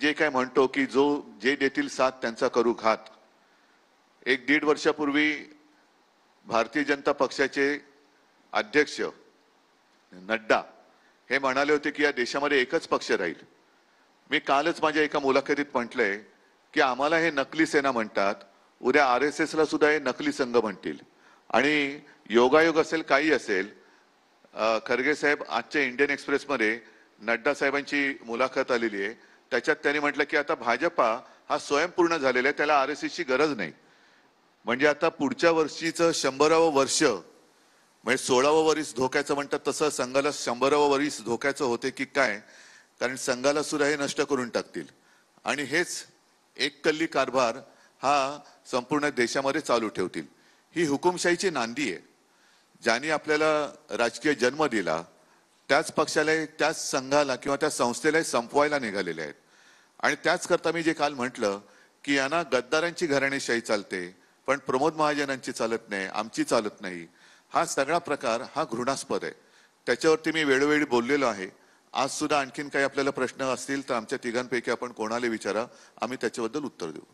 जे काय म्हणतो की जे देतील साथ त्यांचा करू घात. 1-1.5 वर्षापूर्वी भारतीय जनता पक्षाचे अध्यक्ष नड्डा हे म्हणाले होते की या देशामध्ये एकच पक्ष राहील. मी कालच माझ्या एका मुलाखतीत म्हटलंय की आम्हाला हे नकली सेना म्हणतात, उद्या RSS ला सुद्धा हे नकली संघ म्हणतील. आणि योगायोग असेल काही असेल, खरगे साहेब आजच्या इंडियन एक्सप्रेस मध्ये नड्डा साहेबांची मुलाखत आलेली आहे. त्याच्यात त्यांनी म्हटलं की आता भाजपा हा स्वयंपूर्ण झालेला आहे, त्याला RSS ची गरज नाही. म्हणजे आता पुढच्या वर्षीचं 100वे वर्ष म्हणजे 16वे वर्ष धोक्याचं म्हणतात, तसं संघाला 100वे वर्ष धोक्याचं होते की काय, कारण संघाला सुद्धा हे नष्ट करून टाकतील. आणि हेच एक कल्ली कारभार हा संपूर्ण देशामध्ये चालू ठेवतील. ही हुकुमशाहीची नांदी आहे. ज्यांनी आपल्याला राजकीय जन्म दिला त्याच पक्षाला, त्याच संघाला किंवा त्या संस्थेला संपवायला निघालेले आहेत. आणि त्याच करता मी जे काल म्हटलं की यांना गद्दारांची घराणेशाही चालते पण प्रमोद महाजनांची चालत नाही, आमची चालत नाही. हा सगळा प्रकार हा घृणास्पद आहे. त्याच्यावरती मी वेळोवेळी बोललेलो आहे. आज सुद्धा आणखीन काही आपल्याला प्रश्न असतील तर आमच्या तिघांपैकी आपण कोणाला विचारा, आम्ही त्याच्याबद्दल उत्तर देऊ.